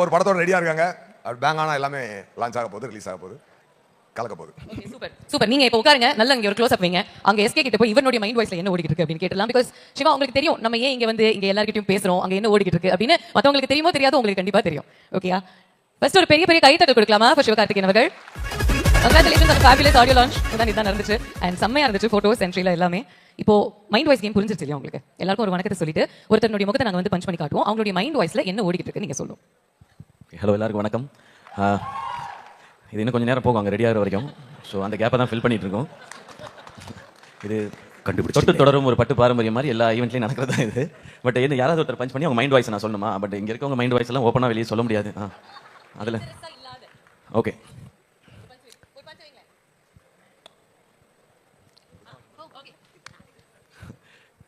ஒரு படத்தோட ரெடியா இருக்காங்க. அது பேங்க் ஆனா எல்லாமே லான்ச் ஆக போகுது, ரிலீஸ் ஆக போகுது, கலக்க போகுது. Super super. நீங்க இப்ப உட்காருங்க, நல்ல இங்க ஒரு க்ளோஸ் அப் வைங்க. அங்க எஸ்கே கிட்ட போய் இவனுடைய மைண்ட் வாய்ஸ்ல என்ன ஓடிட்டு இருக்கு அப்படின்னு கேட்டலாம். பிகாஸ் சிவா உங்களுக்கு தெரியும் நம்ம ஏன் இங்க வந்து இங்க எல்லார்கிட்டயும் பேசுறோம், அங்க என்ன ஓடிட்டு இருக்கு அப்படின்னு மத்தவங்களுக்கு தெரியுமோ தெரியாதோ உங்களுக்கு கண்டிப்பா தெரியும். ஓகேயா? ஃபர்ஸ்ட் ஒரு பெரிய பெரிய கைத்தட்டல் கொடுக்கலாமா ஃபார் சிவகார்த்திகேயன் அவர்கள். Congratulations on Fabius audio launch. இதான் நடந்துச்சு அண்ட் செம்மையா இருந்துச்சு. போட்டோஸ் என்ட்ரில எல்லாமே. இப்போ மைண்ட் வாய்ஸ் கேம் புரிஞ்சிருச்சு இல்லையா உங்களுக்கு? எல்லாருக்கும் ஒரு வணக்கத்தை சொல்லிட்டு ஒருத்தருடைய முகத்தை நாங்க வந்து பஞ்ச் பண்ணி காட்டுவோம். அவங்களுடைய மைண்ட் வாய்ஸ்ல என்ன ஓடிட்டு இருக்கு நீங்க சொல்லுங்க. ஹலோ எல்லாருக்கும் வணக்கம். இது இன்னும் கொஞ்சம் நேரம் போகும் அங்கே ரெடி ஆகிற வரைக்கும். ஸோ அந்த கேப்பை தான் ஃபில் பண்ணிட்டு இருக்கோம். இது தொட்டு தொடரும் ஒரு பட்டு பாரம்பரியம் மாதிரி எல்லா ஈவெண்ட்லையும் நடக்கிறது தான் இது. பட் என்ன யாராவது ஒருத்தர் பஞ்ச் பண்ணி அவங்க மைண்ட் வாய்ஸ் நான் சொல்லணுமா? பட் இங்கே இருக்கவங்க மைண்ட் வாய்ஸ் எல்லாம் ஓப்பனாக வெளியே சொல்ல முடியாது. அதில் ஓகே.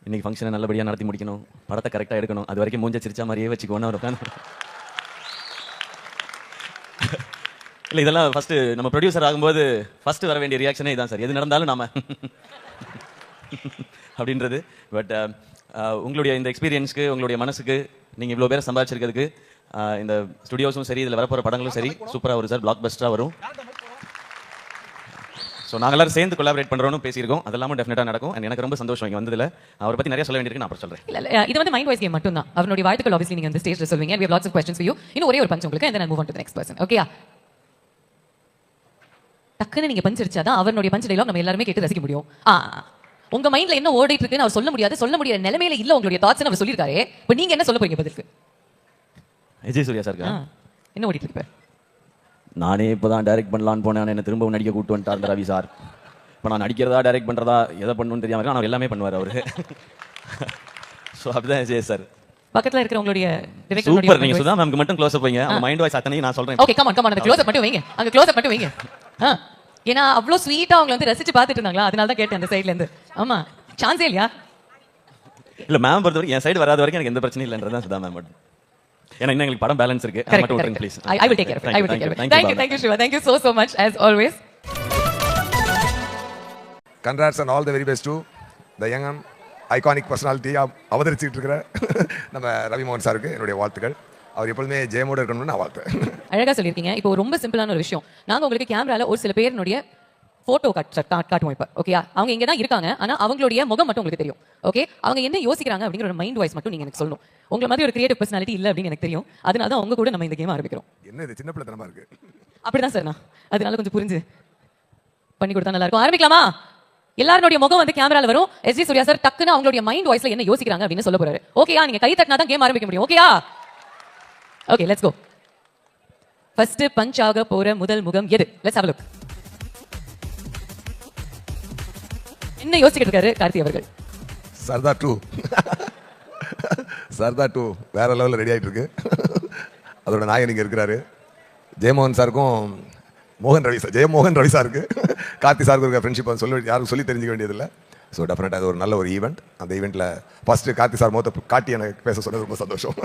இன்னைக்கு ஃபங்க்ஷனை நல்லபடியாக நடத்தி முடிக்கணும், படத்தை கரெக்டாக எடுக்கணும், அது வரைக்கும் மூஞ்ச சிரிச்சா மாதிரியே வச்சுக்கோன்னு ஒரு பிளான். இல்லை இதெல்லாம் ஃபஸ்ட்டு நம்ம ப்ரொடியூசர் ஆகும்போது ஃபஸ்ட்டு வர வேண்டிய ரியாக்ஷனே இதான் சார். எது நடந்தாலும் நாம அப்படின்றது. பட் உங்களுடைய இந்த எக்ஸ்பீரியன்ஸ்க்கு, உங்களுடைய மனசுக்கு, நீங்கள் இவ்வளோ பேரை சம்பாதிச்சிருக்கிறதுக்கு, இந்த ஸ்டுடியோஸும் சரி, இதில் வரப்போகிற படங்களும் சரி சூப்பராக வரும் சார், பிளாக் பஸ்டராக வரும். ஸோ நாங்கள் எல்லாரும் சேர்ந்து கொலாபரேட் பண்ணுறோன்னு பேசியிருக்கோம். அதெல்லாமும் டெஃபினட்டாக நடக்கும். அண்ட் எனக்கு ரொம்ப சந்தோஷம் இங்கே வந்ததில். அவரை பற்றி நிறைய சொல்ல வேண்டியிருக்கு, நான் அப்புறம் சொல்கிறேன். இல்லை இது வந்து மைண்ட் வாய்ஸ் கேம் மட்டும் தான். அவருடைய வாழ்த்துக்கள் ஆப்வியஸ்லி நீங்கள் வந்து ஸ்டேஜில் சொல்வீங்க. we have lots of questions for you. இன்னும் ஒரே ஒரு பஞ்ச் உங்களுக்கு, and then I'll move on to the next person. ஓகேயா? டக்குன்னு நீங்க பஞ்ச் அடிச்சாதான் அவருடைய பஞ்ச் டைலாக் நம்ம எல்லாருமே கேட்டு ரசிக்க முடியும். உங்க மைண்ட்ல என்ன ஓடிட்டு இருக்குன்னு அவர் சொல்ல முடியாது, சொல்ல முடியாத நிலைமையில இல்ல உங்களுடைய தாட்ஸ் அவர் சொல்லியிருக்காரு. இப்போ நீங்க என்ன சொல்ல போறீங்க பதிலுக்கு? விஜய் சூர்யா சார் என்ன ஓடிட்டு இருக்கு? நானே இப்போ தான் டைரக்ட் பண்ணலான்னு போனேன், என்ன திரும்ப நடிக்க கூட்டு வந்துட்டார் ரவி சார். இப்போ நான் நடிக்கிறதா டைரக்ட் பண்ணுறதா எதை பண்ணணும்னு தெரியாமல் ஆனால் எல்லாமே பண்ணுவார் அவரு. ஸோ அப்படிதான் விஜய் சார். பக்கத்துல இருக்கிறவங்களுடைய சூப்பர். நீங்க சுதா மேம்க்கு மட்டும் க்ளோஸ் அப் வைங்க, அவங்க மைண்ட் வாய்ஸ் அத்தனையும் நான் சொல்றேன். ஓகே கம் ஆன் அந்த க்ளோஸ் அப் மட்டும் வைங்க, அங்க க்ளோஸ் அப் மட்டும் வைங்க. ஏன்னா அவ்வளோ ஸ்வீட்டா அவங்க வந்து ரசிச்சு பார்த்துட்டு இருந்தாங்களா, அதனால தான் கேட்டேன் அந்த சைடுல இருந்து. ஆமா சான்ஸே இல்லையா? இல்ல மேம் பொறுத்த வரைக்கும் என் சைடு வராத வரைக்கும் எனக்கு எந்த பிரச்சனையும் இல்லைன்றதான் சுதா மேம் மட்டும். ஏன்னா இன்னும் எங்களுக்கு படம் பேலன்ஸ் இருக்கு. அது மட்டும் விட்டுருங்க please. I will take care of it. I will take care of it. Thank you Shiva. Thank you so much as always. Congrats and all the very best to the young and iconic personality அவதரிச்சிட்டு இருக்கிற நம்ம ரவி மோகன் சாருக்கு என்னுடைய வாழ்த்துக்கள். அவர் எப்பொழுதுமே ஜெயமோட இருக்கணும்னு நான் வாழ்த்துறேன். அழகா சொல்லியிருக்கீங்க. இப்போ ரொம்ப சிம்பிளான ஒரு விஷயம், நாங்க உங்களுக்கு கேமரால ஒரு சில பேருடைய போட்டோ காட்டுவோம் இப்போ. ஓகேயா? அவங்க இங்க தான் இருக்காங்க, ஆனா அவங்களுடைய முகம் மட்டும் உங்களுக்கு தெரியும். ஓகே? அவங்க என்ன யோசிக்கிறாங்க அப்படிங்கிற ஒரு மைண்ட் வாய்ஸ் மட்டும் நீங்க எனக்கு சொல்லணும். உங்களை மாதிரி ஒரு கிரியேட்டிவ் பர்சனாலிட்டி இல்ல அப்படின்னு எனக்கு தெரியும். அதனால தான் அவங்க கூட நம்ம இந்த கேம் ஆரம்பிக்கிறோம். என்ன இது சின்ன பிள்ளைத்தனமா இருக்கு? அப்படிதான் சார், நான் அதனால கொஞ்சம் புரிஞ்சு பண்ணி கொடுத்தா நல்லா இருக்கும். ஆரம்பிக்கலாமா? எல்லாருடைய முகம் வந்து கேமரால வரும். எஸ்ஜி சூர்யா சார் டக்குன்னு அவங்களுடைய மைண்ட் வாய்ஸ்ல என்ன யோசிக்கிறாங்க அப்படின்னு சொல்ல போறாரு. ஓகேயா? நீங்க கை தட்டினா தான் கேம் ஆரம்பிக்க முடியும். ஓகேயா? Okay let's go. First punch ஆக போற முதல் முகம் எது? Let's have a look. என்ன யோசிக்கிட்டு இருக்காரு கார்த்தி அவர்கள்? சர்தார் 2 சர்தார் 2 வேற லெவலில் ரெடி ஆகிட்டு இருக்கு. அதோட நாயகன் இங்கே இருக்கிறாரு. ஜெயமோகன் சாருக்கும் ஜெயமோகன் ரவி சாருக்கு கார்த்தி சாருக்கு இருக்க ஃப்ரெண்ட்ஷிப் சொல்லி யாரும் சொல்லி தெரிஞ்சுக்க வேண்டியதில்லை. ஸோ டெஃபினட்டாக அது ஒரு நல்ல ஒரு ஈவெண்ட். அந்த ஈவெண்ட்டில் ஃபஸ்ட்டு கார்த்தி சார் மொத்த காட்டி எனக்கு பேச சொன்னது ரொம்ப சந்தோஷம்.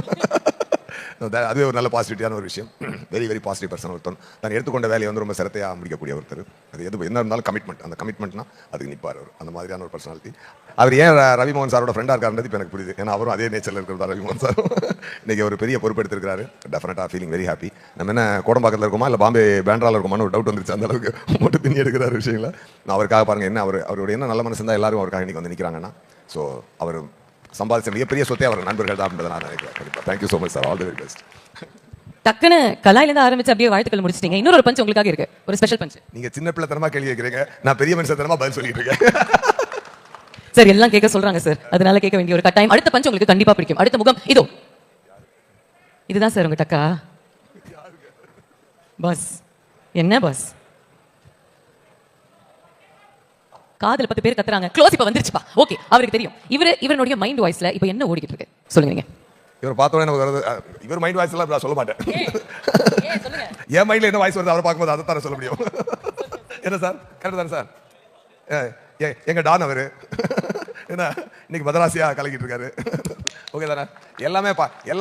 அதுவே ஒரு நல்ல பாசிட்டிவிட்டியான ஒரு விஷயம். வெரி வெரி பாசிட்டிவ் பர்சன் ஒருத்தன். நான் எடுத்துக்கொண்ட வேலையை வந்து ரொம்ப சிரத்தையாக முடிக்கக்கூடிய ஒருத்தர். அது எது என்ன இருந்தாலும் கமிட்மெண்ட், அந்த கமிட்மெண்ட்னா அதுக்கு நிற்பார் அவர். அந்த மாதிரியான ஒரு பர்சனாலிட்டி. அவர் ஏன் ரவி மோகன் சாரோட ஃப்ரெண்டாக இருக்காருன்றது இப்போ எனக்கு புரியுது. ஏன்னா அவரும் அதே நேச்சரில் இருக்கிறதா ரவி மோகன் சார். இன்றைக்கி ஒரு பெரிய பொறுப்பு எடுத்திருக்காரு. டெஃபினட்டாக ஃபீலிங் வெரி ஹாப்பி. நம்ம என்ன கோடம்பாக்கத்தில் இருக்கோமா இல்லை பாம்பே பேண்ட்ராவில் இருக்கோமான்னு ஒரு டவுட் வந்துருச்சு. அந்த அளவுக்கு மட்டும் பின்னி எடுக்கிறார் விஷயங்கள. நான் அவருக்காக பாருங்கள் என்ன அவருடைய என்ன நல்ல மனசு இருந்தால் எல்லாரும் அவருக்காக இன்றைக்கி வந்து நிற்கிறாங்கன்னா, ஸோ அவர் சம்பாதிச்ச மிகப்பெரிய சொத்தை அவர் நண்பர்கள் தான் அப்படின்றத நான் நினைக்கிறேன். கண்டிப்பாக thank you so much sir. All the very best. டக்குன்னு கலாயிலேருந்து ஆரம்பிச்சு அப்படியே வாழ்த்துக்கள் முடிச்சிட்டீங்க. இன்னொரு பஞ்ச் உங்களுக்காக இருக்கு, ஒரு ஸ்பெஷல் பஞ்ச். நீங்க சின்ன பிள்ளைத்தனமா கேள்வி கேட்குறீங்க, நான் பெரிய மனுஷத்தனமா பதில் சொல்லிட்டு இருக்கேன். சார் எல்லாம் கேட்க சொல்றாங்க சார், அதனால கேட்க வேண்டிய ஒரு கட்டாயம். அடுத்த பஞ்ச் உங்களுக்கு கண்டிப்பா பிடிக்கும். அடுத்த முகம் இதோ. இதுதான் சார் உங்க டக்கா பாஸ். என்ன பாஸ்? காதல் 10 பேர் கத்துறாங்க. க்ளோஸ் இப்ப வந்துருச்சுப்பா. ஓகே அவருக்கு தெரியும். இவருடைய மைண்ட் வாய்ஸ்ல இப்ப என்ன ஓடிக்கிட்டு இருக்கு சொல்லுங்க நீங்க. இவர் பார்த்தோன்னே எனக்கு வருது. இவர் மைண்ட் வாய்ஸ் எல்லாம் நான் சொல்ல மாட்டேன். என் மைண்ட்ல என்ன வாய்ஸ் வருது அவரை பார்க்கும்போது அதை தானே சொல்ல முடியும். என்ன சார் கரெக்ட் தானே சார்? எங்க டான் அவரு என்ன இன்னைக்கு மதராசியா கலக்கிட்டு இருக்காரு. ஓகே தானே? எல்லாமே எல்லாம்